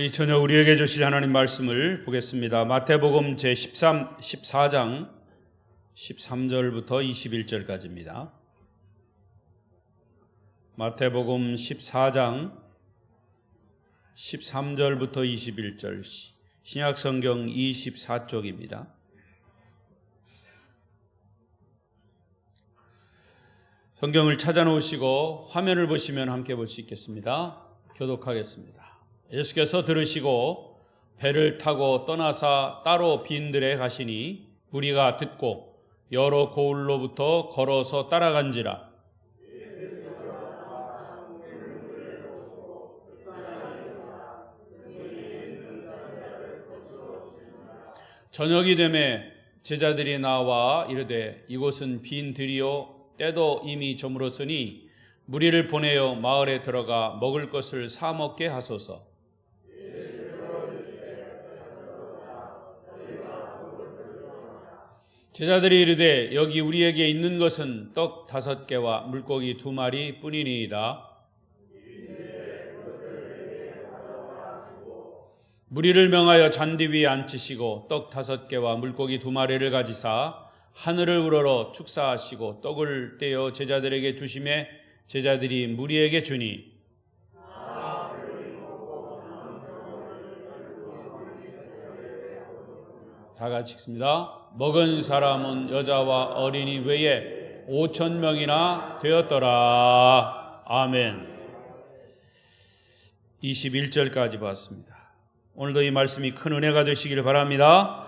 오늘 이 저녁 우리에게 주실 하나님 말씀을 보겠습니다. 마태복음 제14장 13절부터 21절까지입니다. 마태복음 14장 13절부터 21절, 신약성경 24쪽입니다. 성경을 찾아놓으시고 화면을 보시면 함께 볼 수 있겠습니다. 교독하겠습니다. 예수께서 들으시고 배를 타고 떠나사 따로 빈들에 가시니 무리가 듣고 여러 고을로부터 걸어서 따라간지라. 저녁이 되매 제자들이 나와 이르되 이곳은 빈 들이요 때도 이미 저물었으니 무리를 보내어 마을에 들어가 먹을 것을 사 먹게 하소서. 제자들이 이르되 여기 우리에게 있는 것은 떡 5개와 물고기 2마리 뿐이니이다. 무리를 명하여 잔디 위에 앉히시고 떡 5개와 물고기 2마리를 가지사 하늘을 우러러 축사하시고 떡을 떼어 제자들에게 주시매 제자들이 무리에게 주니 다 같이 읽습니다. 먹은 사람은 여자와 어린이 외에 5,000명이나 되었더라. 아멘. 21절까지 봤습니다. 오늘도 이 말씀이 큰 은혜가 되시기를 바랍니다.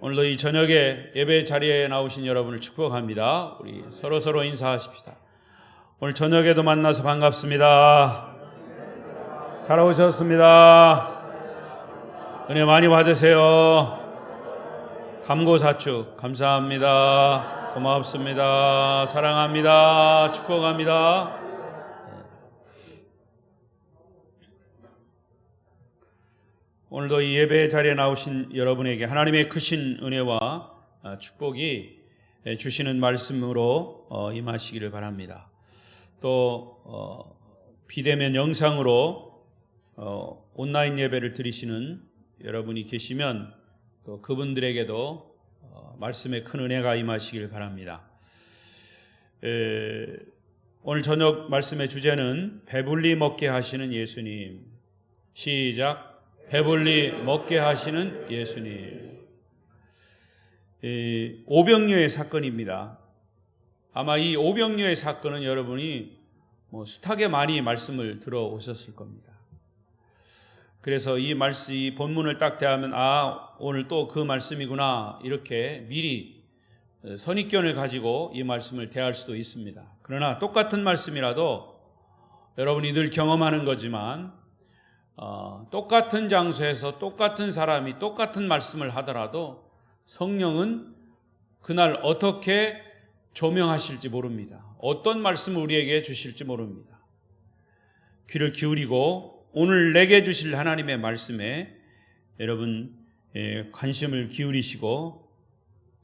오늘도 이 저녁에 예배 자리에 나오신 여러분을 축복합니다. 우리 서로 인사하십시다. 오늘 저녁에도 만나서 반갑습니다. 잘 오셨습니다. 은혜 많이 받으세요. 감고사축 감사합니다. 고맙습니다. 사랑합니다. 축복합니다. 오늘도 이 예배 자리에 나오신 여러분에게 하나님의 크신 은혜와 축복이 주시는 말씀으로 임하시기를 바랍니다. 또 비대면 영상으로 온라인 예배를 드리시는 여러분이 계시면 또 그분들에게도 말씀의 큰 은혜가 임하시길 바랍니다. 오늘 저녁 말씀의 주제는 배불리 먹게 하시는 예수님. 시작. 배불리 먹게 하시는 예수님. 오병이어의 사건입니다. 아마 이 오병이어의 사건은 여러분이 숱하게 많이 말씀을 들어오셨을 겁니다. 그래서 이 본문을 딱 대하면 오늘 또 그 말씀이구나 이렇게 미리 선입견을 가지고 이 말씀을 대할 수도 있습니다. 그러나 똑같은 말씀이라도 여러분이 늘 경험하는 거지만 똑같은 장소에서 똑같은 사람이 똑같은 말씀을 하더라도 성령은 그날 어떻게 조명하실지 모릅니다. 어떤 말씀을 우리에게 주실지 모릅니다. 귀를 기울이고 오늘 내게 주실 하나님의 말씀에 여러분 관심을 기울이시고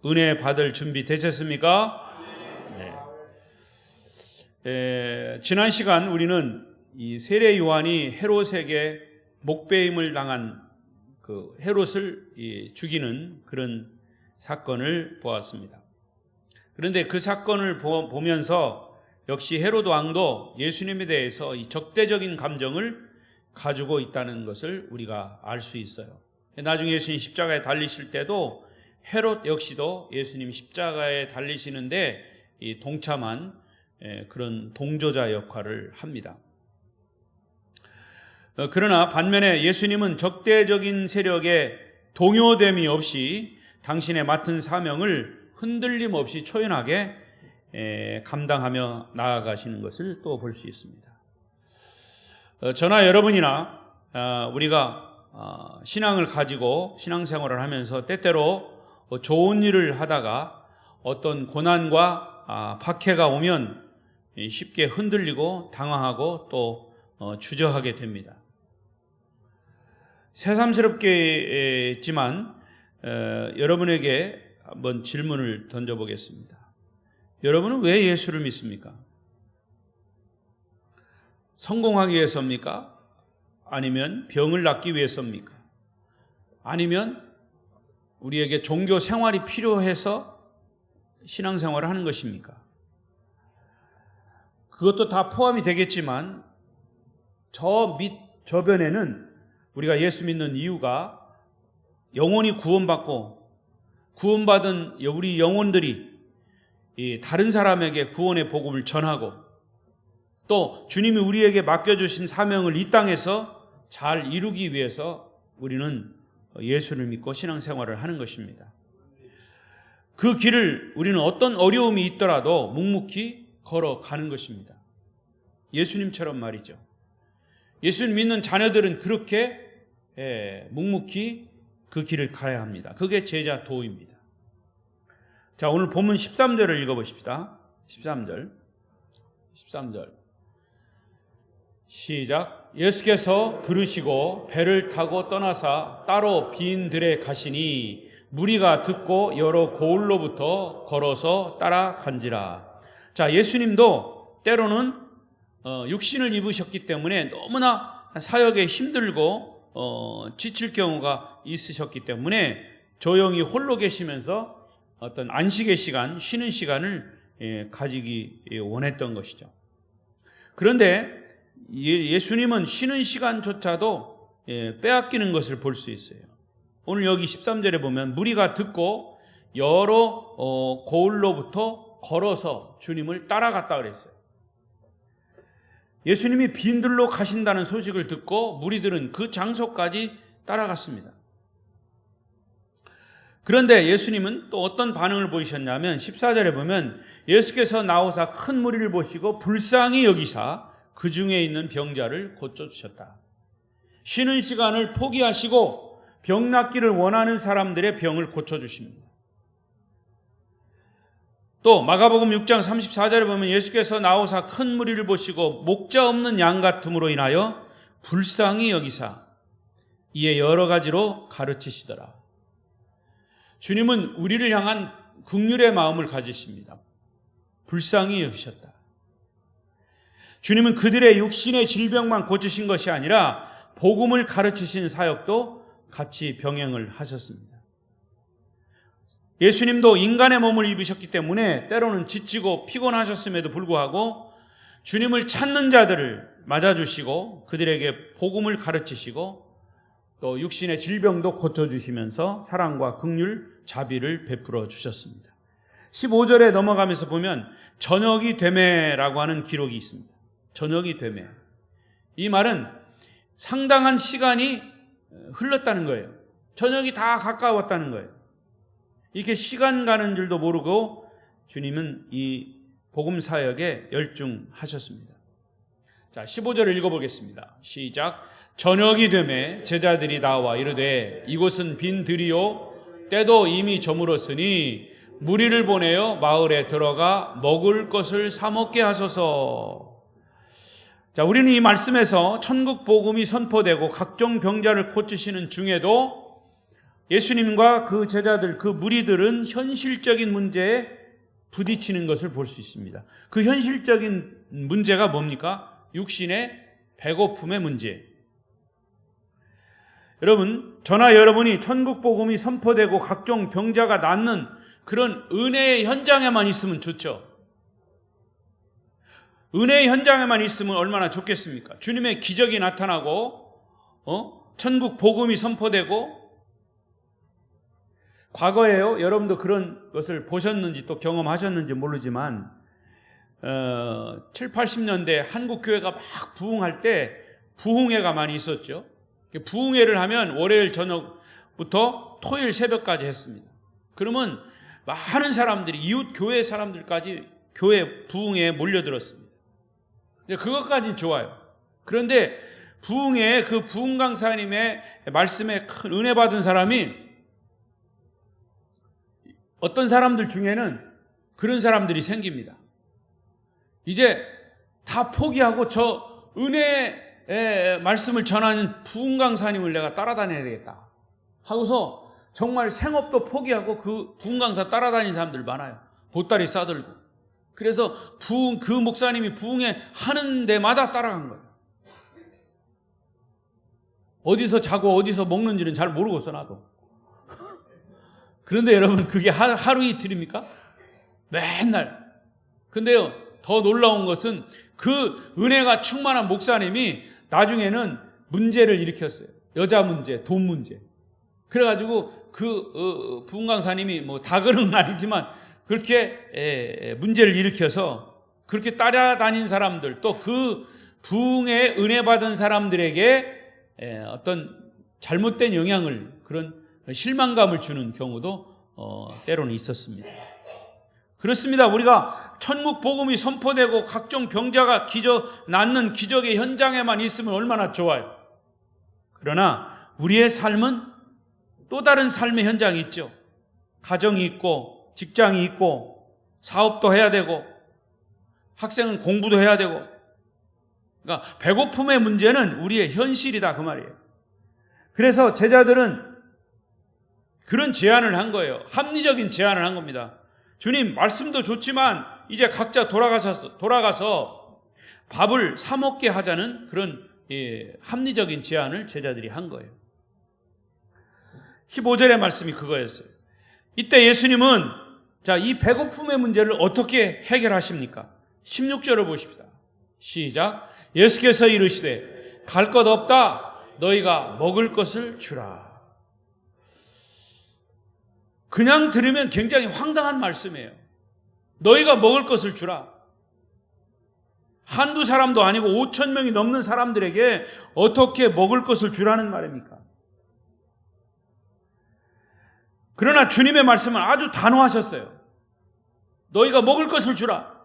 은혜 받을 준비 되셨습니까? 네. 지난 시간 우리는 이 세례 요한이 헤롯에게 목배임을 당한 그 헤롯을 죽이는 그런 사건을 보았습니다. 그런데 그 사건을 보면서 역시 헤롯 왕도 예수님에 대해서 이 적대적인 감정을 가지고 있다는 것을 우리가 알 수 있어요. 나중에 예수님 십자가에 달리실 때도 헤롯 역시도 예수님 십자가에 달리시는데 동참한 그런 동조자 역할을 합니다. 그러나 반면에 예수님은 적대적인 세력에 동요됨이 없이 당신의 맡은 사명을 흔들림 없이 초연하게 감당하며 나아가시는 것을 또 볼 수 있습니다. 저나 여러분이나 우리가 신앙을 가지고 신앙생활을 하면서 때때로 좋은 일을 하다가 어떤 고난과 박해가 오면 쉽게 흔들리고 당황하고 또 주저하게 됩니다. 새삼스럽겠지만 여러분에게 한번 질문을 던져보겠습니다. 여러분은 왜 예수를 믿습니까? 성공하기 위해서입니까? 아니면 병을 낫기 위해서입니까? 아니면 우리에게 종교 생활이 필요해서 신앙생활을 하는 것입니까? 그것도 다 포함이 되겠지만 저 저변에는 우리가 예수 믿는 이유가 영혼이 구원받은 우리 영혼들이 다른 사람에게 구원의 복음을 전하고 또 주님이 우리에게 맡겨주신 사명을 이 땅에서 잘 이루기 위해서 우리는 예수를 믿고 신앙생활을 하는 것입니다. 그 길을 우리는 어떤 어려움이 있더라도 묵묵히 걸어가는 것입니다. 예수님처럼 말이죠. 예수를 믿는 자녀들은 그렇게 묵묵히 그 길을 가야 합니다. 그게 제자 도입니다. 자, 오늘 본문 13절을 읽어보십시다. 13절 시작. 예수께서 들으시고 배를 타고 떠나사 따로 빈 들에 가시니 무리가 듣고 여러 고을로부터 걸어서 따라간지라. 자, 예수님도 때로는 육신을 입으셨기 때문에 너무나 사역에 힘들고 지칠 경우가 있으셨기 때문에 조용히 홀로 계시면서 어떤 안식의 시간, 쉬는 시간을 가지기 원했던 것이죠. 그런데 예수님은 쉬는 시간조차도 빼앗기는 것을 볼 수 있어요. 오늘 여기 13절에 보면 무리가 듣고 여러 고을로부터 걸어서 주님을 따라갔다 그랬어요. 예수님이 빈들로 가신다는 소식을 듣고 무리들은 그 장소까지 따라갔습니다. 그런데 예수님은 또 어떤 반응을 보이셨냐면 14절에 보면 예수께서 나오사 큰 무리를 보시고 불쌍히 여기사 그 중에 있는 병자를 고쳐주셨다. 쉬는 시간을 포기하시고 병 낫기를 원하는 사람들의 병을 고쳐주십니다. 또 마가복음 6장 34절에 보면 예수께서 나오사 큰 무리를 보시고 목자 없는 양 같음으로 인하여 불쌍히 여기사 이에 여러 가지로 가르치시더라. 주님은 우리를 향한 긍휼의 마음을 가지십니다. 불쌍히 여기셨다. 주님은 그들의 육신의 질병만 고치신 것이 아니라 복음을 가르치신 사역도 같이 병행을 하셨습니다. 예수님도 인간의 몸을 입으셨기 때문에 때로는 지치고 피곤하셨음에도 불구하고 주님을 찾는 자들을 맞아주시고 그들에게 복음을 가르치시고 또 육신의 질병도 고쳐주시면서 사랑과 긍휼, 자비를 베풀어 주셨습니다. 15절에 넘어가면서 보면 저녁이 되매라고 하는 기록이 있습니다. 저녁이 되매. 이 말은 상당한 시간이 흘렀다는 거예요. 저녁이 다 가까웠다는 거예요. 이렇게 시간 가는 줄도 모르고 주님은 이 복음 사역에 열중하셨습니다. 자, 15절을 읽어보겠습니다. 시작. 저녁이 되매 제자들이 나와 이르되 이곳은 빈 들이요 때도 이미 저물었으니 무리를 보내어 마을에 들어가 먹을 것을 사 먹게 하소서. 자, 우리는 이 말씀에서 천국 복음이 선포되고 각종 병자를 고치시는 중에도 예수님과 그 제자들, 그 무리들은 현실적인 문제에 부딪히는 것을 볼 수 있습니다. 그 현실적인 문제가 뭡니까? 육신의 배고픔의 문제. 여러분, 저나 여러분이 천국 복음이 선포되고 각종 병자가 낫는 그런 은혜의 현장에만 있으면 좋죠. 은혜의 현장에만 있으면 얼마나 좋겠습니까? 주님의 기적이 나타나고 천국 복음이 선포되고 과거에요. 여러분도 그런 것을 보셨는지 또 경험하셨는지 모르지만 7, 80년대 한국 교회가 막 부흥할 때 부흥회가 많이 있었죠. 부흥회를 하면 월요일 저녁부터 토요일 새벽까지 했습니다. 그러면 많은 사람들이 이웃 교회 사람들까지 교회 부흥회에 몰려들었습니다. 그것까지는 좋아요. 그런데 부흥회에 그 부흥 강사님의 말씀에 큰 은혜 받은 사람이 어떤 사람들 중에는 그런 사람들이 생깁니다. 이제 다 포기하고 저 은혜의 말씀을 전하는 부흥 강사님을 내가 따라다녀야 되겠다 하고서 정말 생업도 포기하고 그 부흥 강사 따라다니는 사람들 많아요. 보따리 싸들고. 그래서 그 목사님이 부흥회 하는 데마다 따라간 거예요. 어디서 자고 어디서 먹는지는 잘 모르겠어 나도. 그런데 여러분 그게 하루 이틀입니까? 맨날. 근데요 더 놀라운 것은 그 은혜가 충만한 목사님이 나중에는 문제를 일으켰어요. 여자 문제, 돈 문제. 그래가지고 그 부흥강사님이 뭐 다 그런 건 아니지만 그렇게 문제를 일으켜서 그렇게 따라다닌 사람들 또 그 부흥에 은혜 받은 사람들에게 어떤 잘못된 영향을 그런 실망감을 주는 경우도 때로는 있었습니다. 그렇습니다. 우리가 천국 복음이 선포되고 각종 병자가 낫는 기적의 현장에만 있으면 얼마나 좋아요. 그러나 우리의 삶은 또 다른 삶의 현장이 있죠. 가정이 있고 직장이 있고 사업도 해야 되고 학생은 공부도 해야 되고, 그러니까 배고픔의 문제는 우리의 현실이다 그 말이에요. 그래서 제자들은 그런 제안을 한 거예요. 합리적인 제안을 한 겁니다. 주님 말씀도 좋지만 이제 각자 돌아가서 밥을 사 먹게 하자는 그런 합리적인 제안을 제자들이 한 거예요. 15절의 말씀이 그거였어요. 이때 예수님은 이 배고픔의 문제를 어떻게 해결하십니까? 16절을 보십시다. 시작. 예수께서 이르시되 갈 것 없다. 너희가 먹을 것을 주라. 그냥 들으면 굉장히 황당한 말씀이에요. 너희가 먹을 것을 주라. 한두 사람도 아니고 5천 명이 넘는 사람들에게 어떻게 먹을 것을 주라는 말입니까? 그러나 주님의 말씀은 아주 단호하셨어요. 너희가 먹을 것을 주라.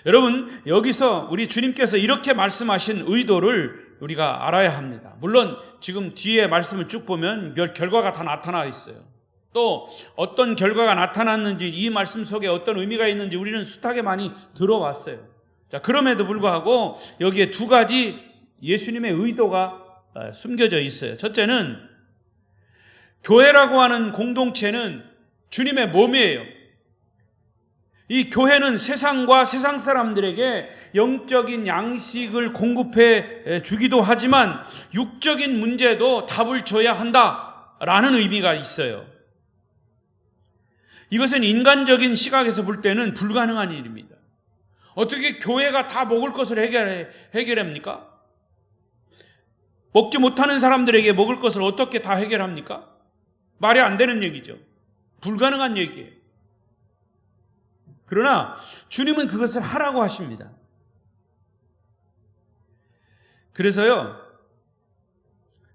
여러분, 여기서 우리 주님께서 이렇게 말씀하신 의도를 우리가 알아야 합니다. 물론 지금 뒤에 말씀을 쭉 보면 몇 결과가 다 나타나 있어요. 또 어떤 결과가 나타났는지, 이 말씀 속에 어떤 의미가 있는지 우리는 숱하게 많이 들어왔어요. 그럼에도 불구하고 여기에 두 가지 예수님의 의도가 숨겨져 있어요. 첫째는 교회라고 하는 공동체는 주님의 몸이에요. 이 교회는 세상과 세상 사람들에게 영적인 양식을 공급해 주기도 하지만 육적인 문제도 답을 줘야 한다라는 의미가 있어요. 이것은 인간적인 시각에서 볼 때는 불가능한 일입니다. 어떻게 교회가 다 먹을 것을 해결합니까? 먹지 못하는 사람들에게 먹을 것을 어떻게 다 해결합니까? 말이 안 되는 얘기죠. 불가능한 얘기예요. 그러나 주님은 그것을 하라고 하십니다. 그래서요,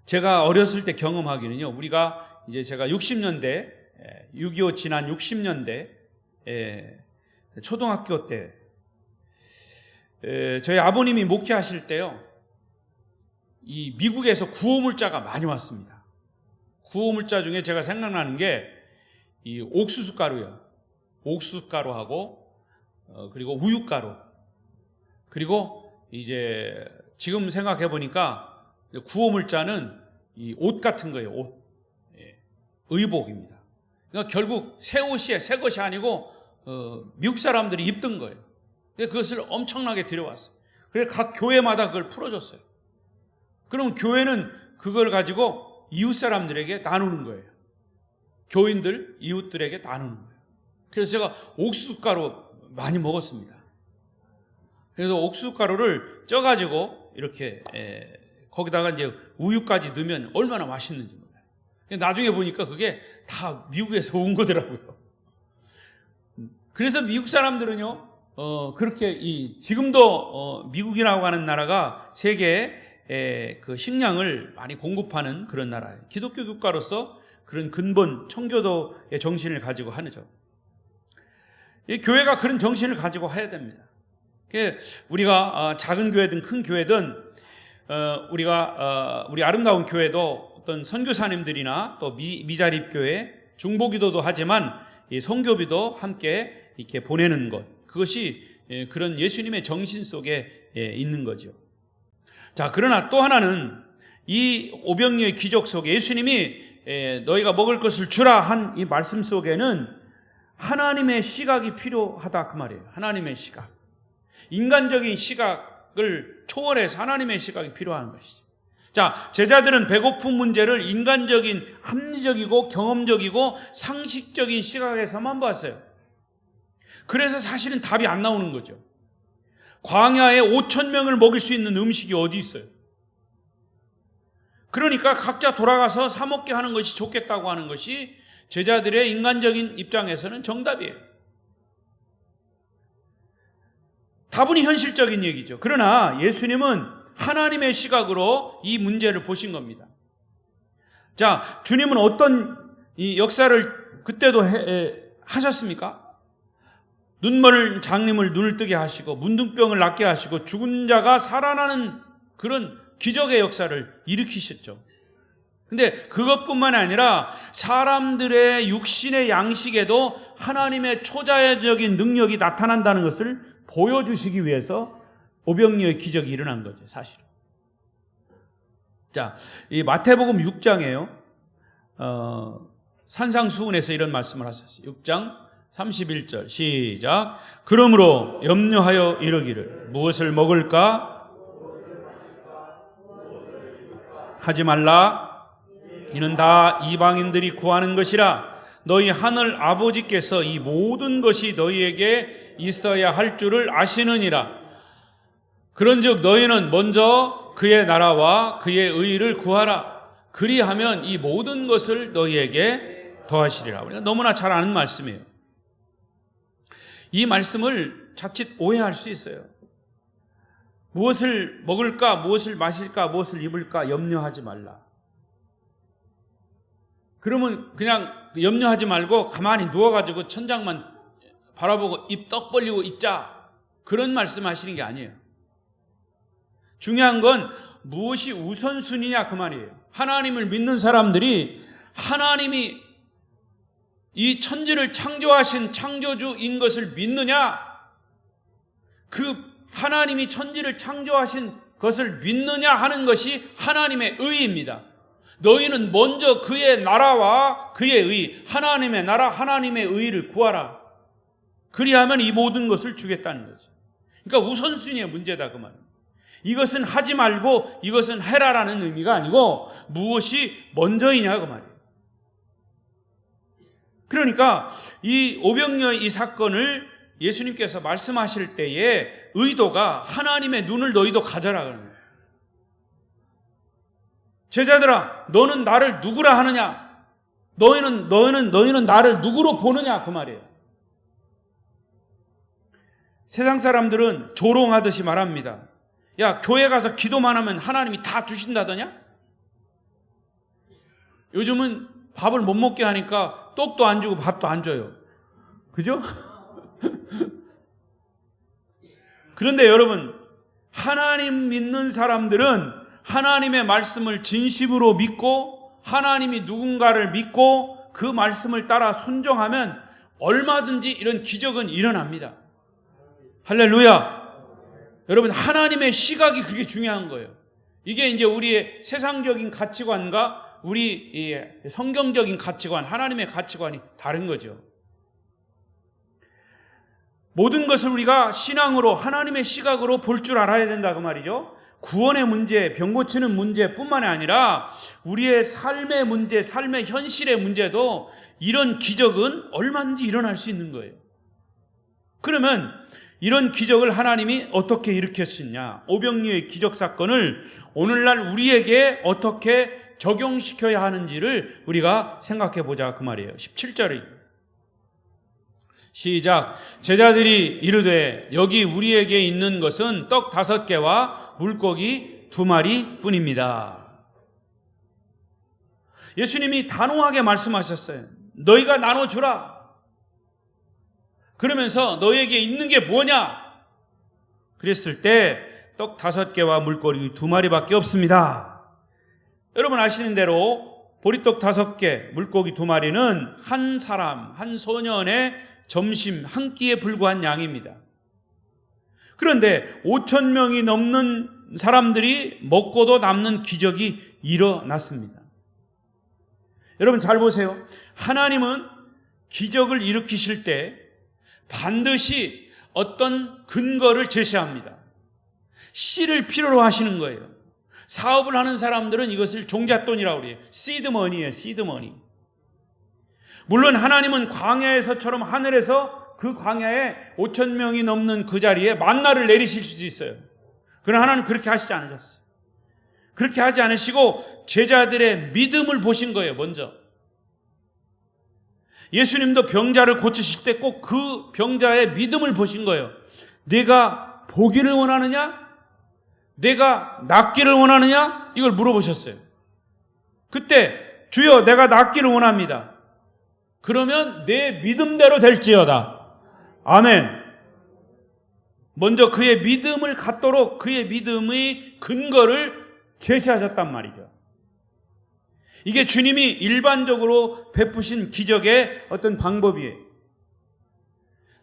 제가 어렸을 때 경험하기는요, 우리가 이제 제가 60년대, 6.25 지난 60년대, 초등학교 때, 저희 아버님이 목회하실 때요, 이 미국에서 구호물자가 많이 왔습니다. 구호물자 중에 제가 생각나는 게 이 옥수수 가루요. 옥수수 가루하고 그리고 우유가루, 그리고 이제 지금 생각해 보니까 구호물자는 이 옷 같은 거예요. 옷, 의복입니다. 그러니까 결국 새 옷이 새 것이 아니고 미국 사람들이 입던 거예요. 그것을 엄청나게 들여왔어요. 그래서 각 교회마다 그걸 풀어줬어요. 그럼 교회는 그걸 가지고 이웃 사람들에게 나누는 거예요. 교인들, 이웃들에게 나누는 거예요. 그래서 제가 옥수수가루 많이 먹었습니다. 그래서 옥수수가루를 쪄가지고 이렇게 거기다가 이제 우유까지 넣으면 얼마나 맛있는지 몰라요. 나중에 보니까 그게 다 미국에서 온 거더라고요. 그래서 미국 사람들은요, 그렇게 지금도 미국이라고 하는 나라가 세계에 그 식량을 많이 공급하는 그런 나라예요. 기독교 국가로서 그런 근본 청교도의 정신을 가지고 하죠. 이 교회가 그런 정신을 가지고 해야 됩니다. 우리가 작은 교회든 큰 교회든 우리 아름다운 교회도 어떤 선교사님들이나 또 미자립교회 중보기도도 하지만 이 선교비도 함께 이렇게 보내는 것, 그것이 그런 예수님의 정신 속에 있는 거죠. 자, 그러나 또 하나는 이 오병이어의 기적 속에 예수님이 너희가 먹을 것을 주라 한 이 말씀 속에는 하나님의 시각이 필요하다 그 말이에요. 하나님의 시각. 인간적인 시각을 초월해서 하나님의 시각이 필요한 것이죠. 자, 제자들은 배고픈 문제를 인간적인, 합리적이고 경험적이고 상식적인 시각에서만 봤어요. 그래서 사실은 답이 안 나오는 거죠. 광야에 5,000명을 먹일 수 있는 음식이 어디 있어요? 그러니까 각자 돌아가서 사 먹게 하는 것이 좋겠다고 하는 것이 제자들의 인간적인 입장에서는 정답이에요. 다분히 현실적인 얘기죠. 그러나 예수님은 하나님의 시각으로 이 문제를 보신 겁니다. 자, 주님은 어떤 이 역사를 그때도 하셨습니까? 눈먼 장님을 눈을 뜨게 하시고 문둥병을 낫게 하시고 죽은 자가 살아나는 그런 기적의 역사를 일으키셨죠. 근데 그것뿐만 아니라 사람들의 육신의 양식에도 하나님의 초자연적인 능력이 나타난다는 것을 보여주시기 위해서 오병이어의 기적이 일어난 거죠, 사실. 자, 이 마태복음 6장에요. 산상수훈에서 이런 말씀을 하셨어요. 6장 31절 시작. 그러므로 염려하여 이르기를 무엇을 먹을까 하지 말라. 이는 다 이방인들이 구하는 것이라. 너희 하늘 아버지께서 이 모든 것이 너희에게 있어야 할 줄을 아시느니라. 그런즉 너희는 먼저 그의 나라와 그의 의를 구하라. 그리하면 이 모든 것을 너희에게 더하시리라. 우리가 너무나 잘 아는 말씀이에요. 이 말씀을 자칫 오해할 수 있어요. 무엇을 먹을까, 무엇을 마실까, 무엇을 입을까 염려하지 말라. 그러면 그냥 염려하지 말고 가만히 누워가지고 천장만 바라보고 입 떡 벌리고 있자, 그런 말씀 하시는 게 아니에요. 중요한 건 무엇이 우선순위냐 그 말이에요. 하나님을 믿는 사람들이 하나님이 이 천지를 창조하신 창조주인 것을 믿느냐, 그 하나님이 천지를 창조하신 것을 믿느냐 하는 것이 하나님의 의입니다. 너희는 먼저 그의 나라와 그의 의, 하나님의 나라, 하나님의 의를 구하라. 그리하면 이 모든 것을 주겠다는 거죠. 그러니까 우선순위의 문제다 그 말입니다. 이것은 하지 말고 이것은 해라라는 의미가 아니고 무엇이 먼저이냐 그 말이에요. 그러니까 이 오병이어의 이 사건을 예수님께서 말씀하실 때의 의도가 하나님의 눈을 너희도 가져라 그러는 거예요. 제자들아, 너는 나를 누구라 하느냐? 너희는 나를 누구로 보느냐 그 말이에요. 세상 사람들은 조롱하듯이 말합니다. 야, 교회 가서 기도만 하면 하나님이 다 주신다더냐? 요즘은 밥을 못 먹게 하니까 떡도 안 주고 밥도 안 줘요. 그죠? 그런데 여러분, 하나님 믿는 사람들은 하나님의 말씀을 진심으로 믿고 하나님이 누군가를 믿고 그 말씀을 따라 순종하면 얼마든지 이런 기적은 일어납니다. 할렐루야. 여러분, 하나님의 시각이 그게 중요한 거예요. 이게 이제 우리의 세상적인 가치관과 우리 성경적인 가치관, 하나님의 가치관이 다른 거죠. 모든 것을 우리가 신앙으로 하나님의 시각으로 볼 줄 알아야 된다 그 말이죠. 구원의 문제, 병 고치는 문제뿐만 아니라 우리의 삶의 문제, 삶의 현실의 문제도 이런 기적은 얼마든지 일어날 수 있는 거예요. 그러면 이런 기적을 하나님이 어떻게 일으켰느냐, 오병이어의 기적 사건을 오늘날 우리에게 어떻게 적용시켜야 하는지를 우리가 생각해 보자 그 말이에요. 17절에 시작. 제자들이 이르되 여기 우리에게 있는 것은 떡 5개와 물고기 2마리 뿐입니다. 예수님이 단호하게 말씀하셨어요. 너희가 나눠주라. 그러면서 너희에게 있는 게 뭐냐? 그랬을 때 떡 5개와 물고기 2마리밖에 없습니다. 여러분 아시는 대로 보리떡 5개, 물고기 2마리는 한 사람, 한 소년의 점심 한 끼에 불과한 양입니다. 그런데 5,000명이 넘는 사람들이 먹고도 남는 기적이 일어났습니다. 여러분 잘 보세요. 하나님은 기적을 일으키실 때 반드시 어떤 근거를 제시합니다. 씨를 필요로 하시는 거예요. 사업을 하는 사람들은 이것을 종잣돈이라고 그래요. 시드머니예요. 시드머니. 물론 하나님은 광야에서처럼 하늘에서 그 광야에 5천 명이 넘는 그 자리에 만나를 내리실 수도 있어요. 그러나 하나님은 그렇게 하시지 않으셨어요. 그렇게 하지 않으시고 제자들의 믿음을 보신 거예요. 먼저 예수님도 병자를 고치실 때 꼭 그 병자의 믿음을 보신 거예요. 내가 보기를 원하느냐? 내가 낫기를 원하느냐? 이걸 물어보셨어요. 그때 주여 내가 낫기를 원합니다. 그러면 내 믿음대로 될지어다. 아멘. 먼저 그의 믿음을 갖도록 그의 믿음의 근거를 제시하셨단 말이죠. 이게 주님이 일반적으로 베푸신 기적의 어떤 방법이에요.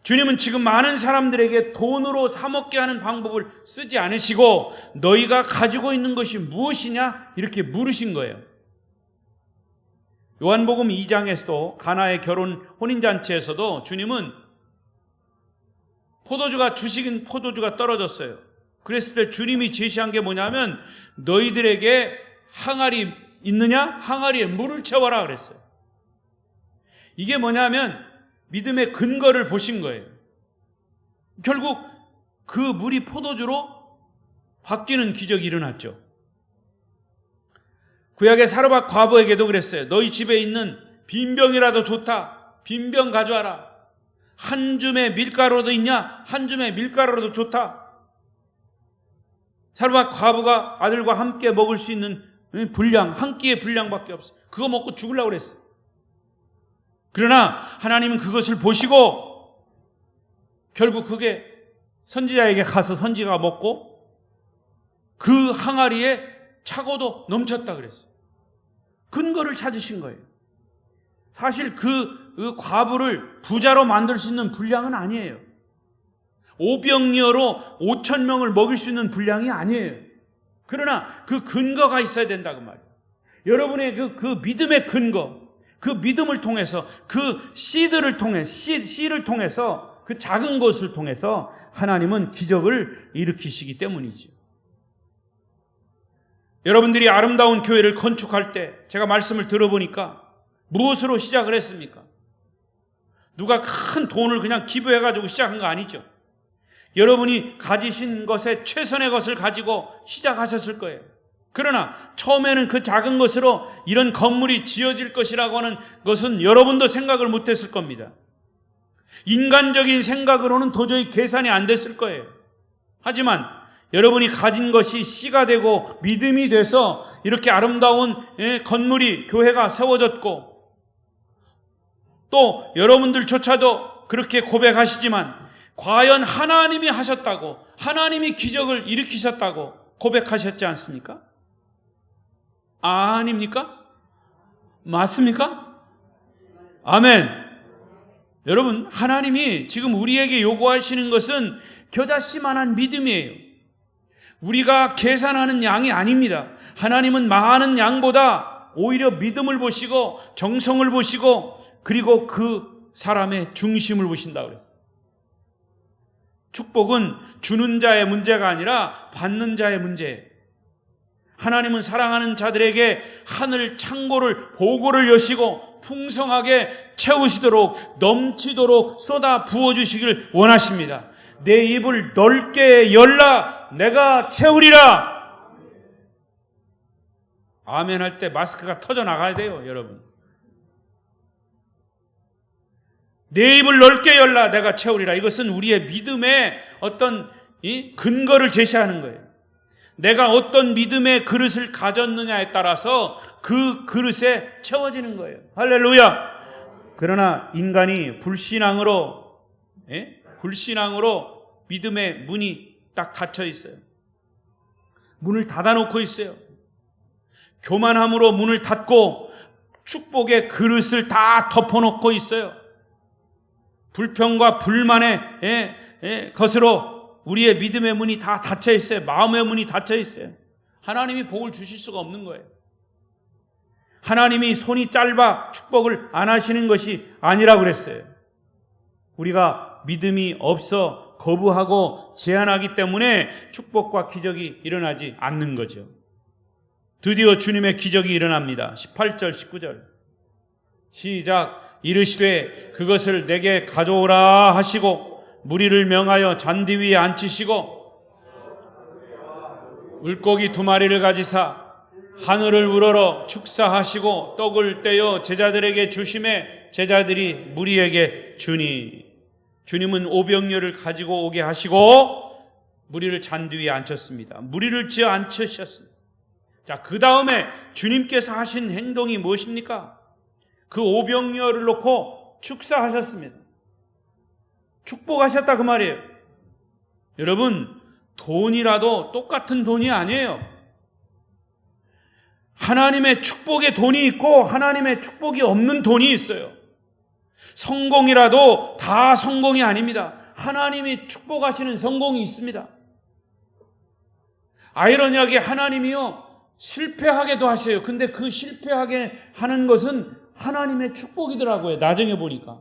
주님은 지금 많은 사람들에게 돈으로 사먹게 하는 방법을 쓰지 않으시고 너희가 가지고 있는 것이 무엇이냐? 이렇게 물으신 거예요. 요한복음 2장에서도 가나의 결혼 혼인잔치에서도 주님은 주식인 포도주가 떨어졌어요. 그랬을 때 주님이 제시한 게 뭐냐면 너희들에게 항아리 있느냐? 항아리에 물을 채워라 그랬어요. 이게 뭐냐면 믿음의 근거를 보신 거예요. 결국 그 물이 포도주로 바뀌는 기적이 일어났죠. 구약의 사르밧 과부에게도 그랬어요. 너희 집에 있는 빈병이라도 좋다. 빈병 가져와라. 한 줌의 밀가루도 있냐? 한 줌의 밀가루라도 좋다. 사르밧 과부가 아들과 함께 먹을 수 있는 분량, 한 끼의 분량밖에 없어요. 그거 먹고 죽으려고 그랬어요. 그러나 하나님은 그것을 보시고 결국 그게 선지자에게 가서 선지자가 먹고 그 항아리에 차고도 넘쳤다 그랬어요. 근거를 찾으신 거예요. 사실 그 과부를 부자로 만들 수 있는 분량은 아니에요. 오병이어로 5천 명을 먹일 수 있는 분량이 아니에요. 그러나 그 근거가 있어야 된다고 말이에요. 여러분의 그 믿음의 근거, 그 믿음을 통해서 그 씨를 통해서 그 작은 것을 통해서 하나님은 기적을 일으키시기 때문이죠. 여러분들이 아름다운 교회를 건축할 때 제가 말씀을 들어보니까 무엇으로 시작을 했습니까? 누가 큰 돈을 그냥 기부해가지고 시작한 거 아니죠. 여러분이 가지신 것에 최선의 것을 가지고 시작하셨을 거예요. 그러나 처음에는 그 작은 것으로 이런 건물이 지어질 것이라고 하는 것은 여러분도 생각을 못했을 겁니다. 인간적인 생각으로는 도저히 계산이 안 됐을 거예요. 하지만 여러분이 가진 것이 씨가 되고 믿음이 돼서 이렇게 아름다운 건물이 교회가 세워졌고 또 여러분들조차도 그렇게 고백하시지만 과연 하나님이 하셨다고 하나님이 기적을 일으키셨다고 고백하셨지 않습니까? 아닙니까? 맞습니까? 아멘. 여러분 하나님이 지금 우리에게 요구하시는 것은 겨자씨만한 믿음이에요. 우리가 계산하는 양이 아닙니다. 하나님은 많은 양보다 오히려 믿음을 보시고 정성을 보시고 그리고 그 사람의 중심을 보신다고 그랬어요. 축복은 주는 자의 문제가 아니라 받는 자의 문제예요. 하나님은 사랑하는 자들에게 하늘 창고를 보고를 여시고 풍성하게 채우시도록 넘치도록 쏟아 부어주시길 원하십니다. 내 입을 넓게 열라 내가 채우리라. 아멘 할 때 마스크가 터져 나가야 돼요, 여러분. 내 입을 넓게 열라 내가 채우리라. 이것은 우리의 믿음의 어떤 근거를 제시하는 거예요. 내가 어떤 믿음의 그릇을 가졌느냐에 따라서 그 그릇에 채워지는 거예요. 할렐루야. 그러나 인간이 불신앙으로 믿음의 문이 딱 닫혀 있어요. 문을 닫아놓고 있어요. 교만함으로 문을 닫고 축복의 그릇을 다 덮어놓고 있어요. 불평과 불만의 것으로 우리의 믿음의 문이 다 닫혀 있어요. 마음의 문이 닫혀 있어요. 하나님이 복을 주실 수가 없는 거예요. 하나님이 손이 짧아 축복을 안 하시는 것이 아니라고 그랬어요. 우리가 믿음이 없어 거부하고 제한하기 때문에 축복과 기적이 일어나지 않는 거죠. 드디어 주님의 기적이 일어납니다. 18절 19절 시작. 이르시되 그것을 내게 가져오라 하시고 무리를 명하여 잔디 위에 앉히시고 물고기 2마리를 가지사 하늘을 우러러 축사하시고 떡을 떼어 제자들에게 주심에 제자들이 무리에게 주니. 주님은 오병이어를 가지고 오게 하시고 무리를 잔디 위에 앉혔습니다. 무리를 지어 앉히셨습니다. 자, 그 다음에 주님께서 하신 행동이 무엇입니까? 그 오병이어를 놓고 축사하셨습니다. 축복하셨다 그 말이에요. 여러분, 돈이라도 똑같은 돈이 아니에요. 하나님의 축복의 돈이 있고 하나님의 축복이 없는 돈이 있어요. 성공이라도 다 성공이 아닙니다. 하나님이 축복하시는 성공이 있습니다. 아이러니하게 하나님이요, 실패하게도 하세요. 근데 그 실패하게 하는 것은 하나님의 축복이더라고요. 나중에 보니까.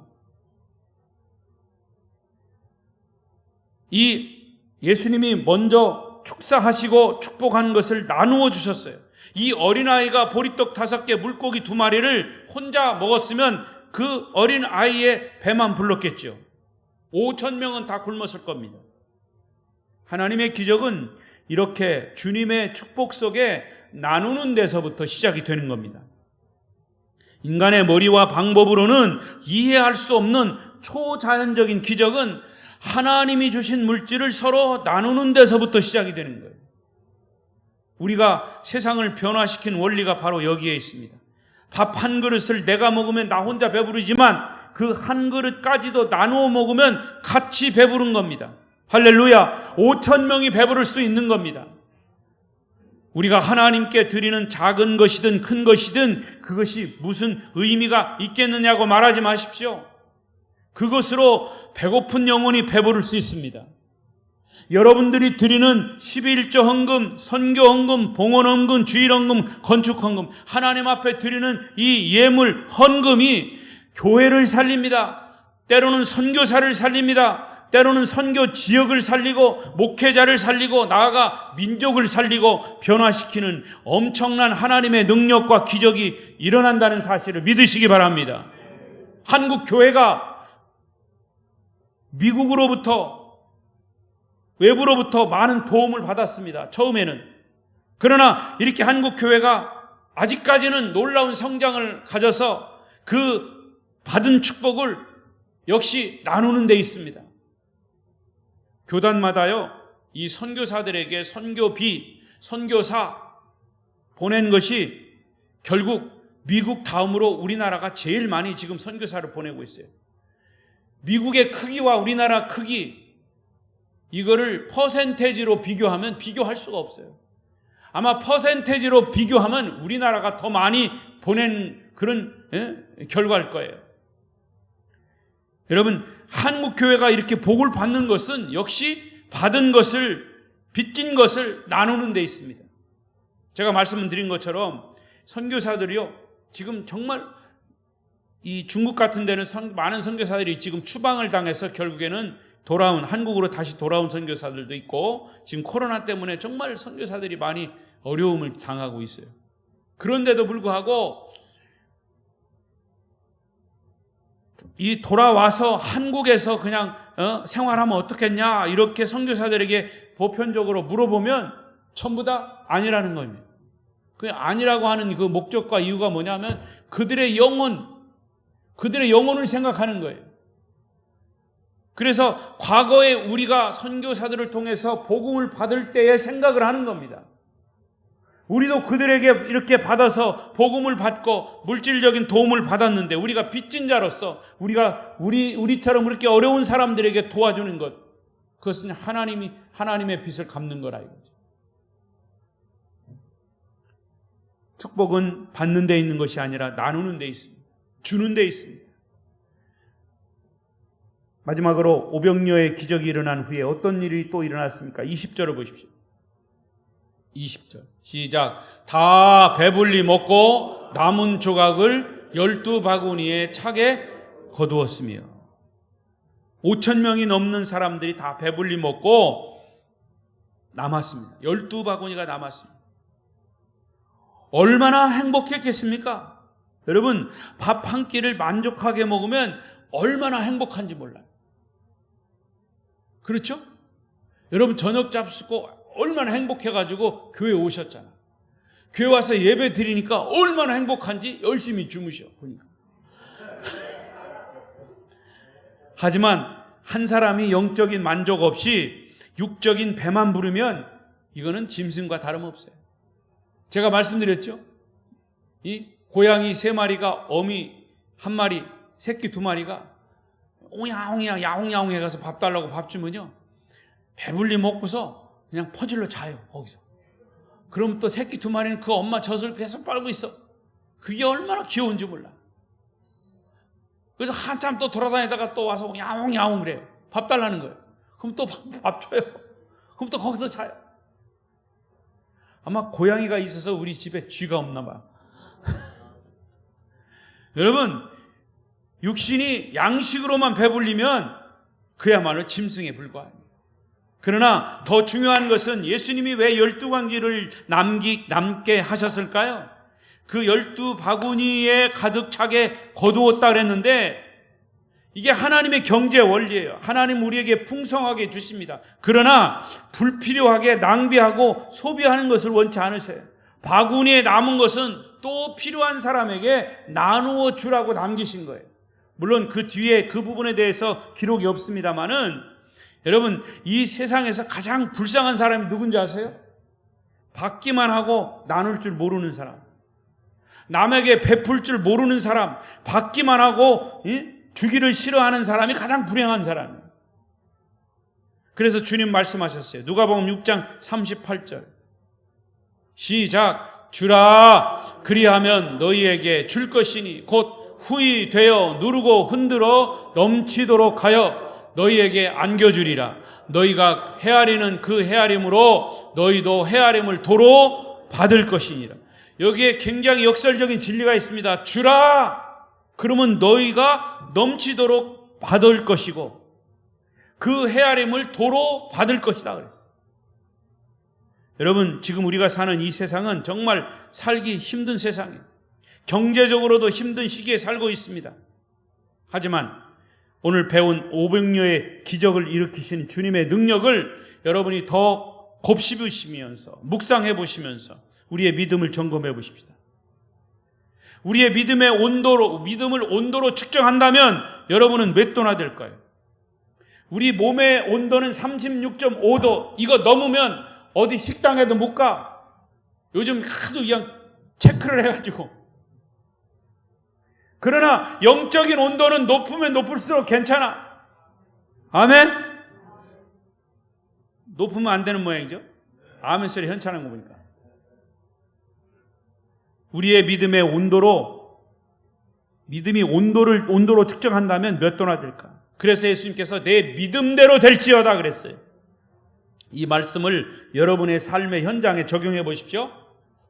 이 예수님이 먼저 축사하시고 축복한 것을 나누어 주셨어요. 이 어린아이가 보리떡 5개, 물고기 2마리를 혼자 먹었으면 그 어린아이의 배만 불렀겠죠. 5,000명은 다 굶었을 겁니다. 하나님의 기적은 이렇게 주님의 축복 속에 나누는 데서부터 시작이 되는 겁니다. 인간의 머리와 방법으로는 이해할 수 없는 초자연적인 기적은 하나님이 주신 물질을 서로 나누는 데서부터 시작이 되는 거예요. 우리가 세상을 변화시킨 원리가 바로 여기에 있습니다. 밥 한 그릇을 내가 먹으면 나 혼자 배부르지만 그 한 그릇까지도 나누어 먹으면 같이 배부른 겁니다. 할렐루야. 5,000명이 배부를 수 있는 겁니다. 우리가 하나님께 드리는 작은 것이든 큰 것이든 그것이 무슨 의미가 있겠느냐고 말하지 마십시오. 그것으로 배고픈 영혼이 배부를 수 있습니다. 여러분들이 드리는 11조 헌금, 선교 헌금, 봉헌 헌금, 주일 헌금, 건축 헌금, 하나님 앞에 드리는 이 예물 헌금이 교회를 살립니다. 때로는 선교사를 살립니다. 때로는 선교 지역을 살리고 목회자를 살리고 나아가 민족을 살리고 변화시키는 엄청난 하나님의 능력과 기적이 일어난다는 사실을 믿으시기 바랍니다. 한국 교회가 미국으로부터 외부로부터 많은 도움을 받았습니다. 처음에는. 그러나 이렇게 한국 교회가 아직까지는 놀라운 성장을 가져서 그 받은 축복을 역시 나누는 데 있습니다. 교단마다요, 이 선교사들에게 선교비, 선교사 보낸 것이 결국 미국 다음으로 우리나라가 제일 많이 지금 선교사를 보내고 있어요. 미국의 크기와 우리나라 크기, 이거를 퍼센테이지로 비교하면 비교할 수가 없어요. 아마 퍼센테이지로 비교하면 우리나라가 더 많이 보낸 그런 결과일 거예요. 여러분, 한국 교회가 이렇게 복을 받는 것은 역시 받은 것을, 빚진 것을 나누는 데 있습니다. 제가 말씀드린 것처럼 선교사들이요, 지금 정말 이 중국 같은 데는 많은 선교사들이 지금 추방을 당해서 결국에는 한국으로 다시 돌아온 선교사들도 있고, 지금 코로나 때문에 정말 선교사들이 많이 어려움을 당하고 있어요. 그런데도 불구하고 이 돌아와서 한국에서 그냥 생활하면 어떻겠냐 이렇게 선교사들에게 보편적으로 물어보면 전부 다 아니라는 겁니다. 그 아니라고 하는 그 목적과 이유가 뭐냐면 그들의 영혼을 생각하는 거예요. 그래서 과거에 우리가 선교사들을 통해서 복음을 받을 때의 생각을 하는 겁니다. 우리도 그들에게 이렇게 받아서 복음을 받고 물질적인 도움을 받았는데 우리가 빚진 자로서 우리처럼 그렇게 어려운 사람들에게 도와주는 것, 그것은 하나님의 빚을 갚는 거라 이거죠. 축복은 받는 데 있는 것이 아니라 나누는 데 있습니다. 주는 데 있습니다. 마지막으로 오병이어의 기적이 일어난 후에 어떤 일이 또 일어났습니까? 20절을 보십시오. 20절 시작. 다 배불리 먹고 남은 조각을 12바구니에 차게 거두었으며. 5,000명이 넘는 사람들이 다 배불리 먹고 남았습니다. 12바구니가 남았습니다. 얼마나 행복했겠습니까? 여러분, 밥 한 끼를 만족하게 먹으면 얼마나 행복한지 몰라요. 그렇죠? 여러분, 저녁 잡수고 얼마나 행복해가지고 교회 오셨잖아. 교회 와서 예배 드리니까 얼마나 행복한지 열심히 주무셔 보니까. 하지만 한 사람이 영적인 만족 없이 육적인 배만 부르면 이거는 짐승과 다름없어요. 제가 말씀드렸죠? 이 고양이 3마리가 어미 1마리, 새끼 2마리가 옹야옹야 야옹야옹 해가서 밥 달라고 밥 주면요, 배불리 먹고서 그냥 퍼질러 자요 거기서. 그럼 또 새끼 2마리는 그 엄마 젖을 계속 빨고 있어. 그게 얼마나 귀여운지 몰라. 그래서 한참 또 돌아다니다가 또 와서 야옹야옹 그래요. 밥 달라는 거예요. 그럼 또 밥 줘요. 그럼 또 거기서 자요. 아마 고양이가 있어서 우리 집에 쥐가 없나 봐요. 여러분, 육신이 양식으로만 배불리면 그야말로 짐승에 불과합니다. 그러나 더 중요한 것은 예수님이 왜 12광지를 남게 하셨을까요? 그 12바구니에 가득 차게 거두었다 그랬는데, 이게 하나님의 경제 원리예요. 하나님 우리에게 풍성하게 주십니다. 그러나 불필요하게 낭비하고 소비하는 것을 원치 않으세요. 바구니에 남은 것은 또 필요한 사람에게 나누어 주라고 남기신 거예요. 물론 그 뒤에 그 부분에 대해서 기록이 없습니다만은, 여러분, 이 세상에서 가장 불쌍한 사람이 누군지 아세요? 받기만 하고 나눌 줄 모르는 사람, 남에게 베풀 줄 모르는 사람, 받기만 하고 주기를 싫어하는 사람이 가장 불행한 사람이에요. 그래서 주님 말씀하셨어요. 누가복음 6장 38절 시작. 주라, 그리하면 너희에게 줄 것이니 곧 후히 되어 누르고 흔들어 넘치도록 하여 너희에게 안겨주리라. 너희가 헤아리는 그 헤아림으로 너희도 헤아림을 도로 받을 것이니라. 여기에 굉장히 역설적인 진리가 있습니다. 주라, 그러면 너희가 넘치도록 받을 것이고 그 헤아림을 도로 받을 것이다 그랬어요. 여러분, 지금 우리가 사는 이 세상은 정말 살기 힘든 세상이에요. 경제적으로도 힘든 시기에 살고 있습니다. 하지만 오늘 배운 500여의 기적을 일으키신 주님의 능력을 여러분이 더 곱씹으시면서 묵상해 보시면서 우리의 믿음을 점검해 보십시다. 우리의 믿음을 온도로 측정한다면 여러분은 몇 도나 될까요? 우리 몸의 온도는 36.5도. 이거 넘으면 어디 식당에도 못 가. 요즘 하도 그냥 체크를 해가지고. 그러나 영적인 온도는 높으면 높을수록 괜찮아. 아멘? 높으면 안 되는 모양이죠? 아멘 소리 현찮은 거 보니까. 우리의 믿음의 믿음이 온도로 측정한다면 몇 도나 될까? 그래서 예수님께서 내 믿음대로 될지어다 그랬어요. 이 말씀을 여러분의 삶의 현장에 적용해 보십시오.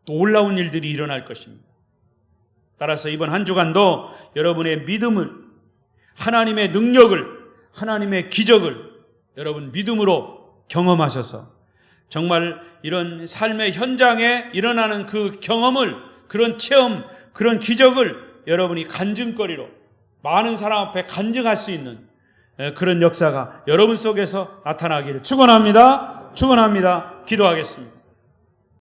또 놀라운 일들이 일어날 것입니다. 따라서 이번 한 주간도 여러분의 믿음을, 하나님의 능력을, 하나님의 기적을 여러분 믿음으로 경험하셔서 정말 이런 삶의 현장에 일어나는 그 경험을, 그런 체험, 그런 기적을 여러분이 간증거리로 많은 사람 앞에 간증할 수 있는 그런 역사가 여러분 속에서 나타나기를 축원합니다. 기도하겠습니다.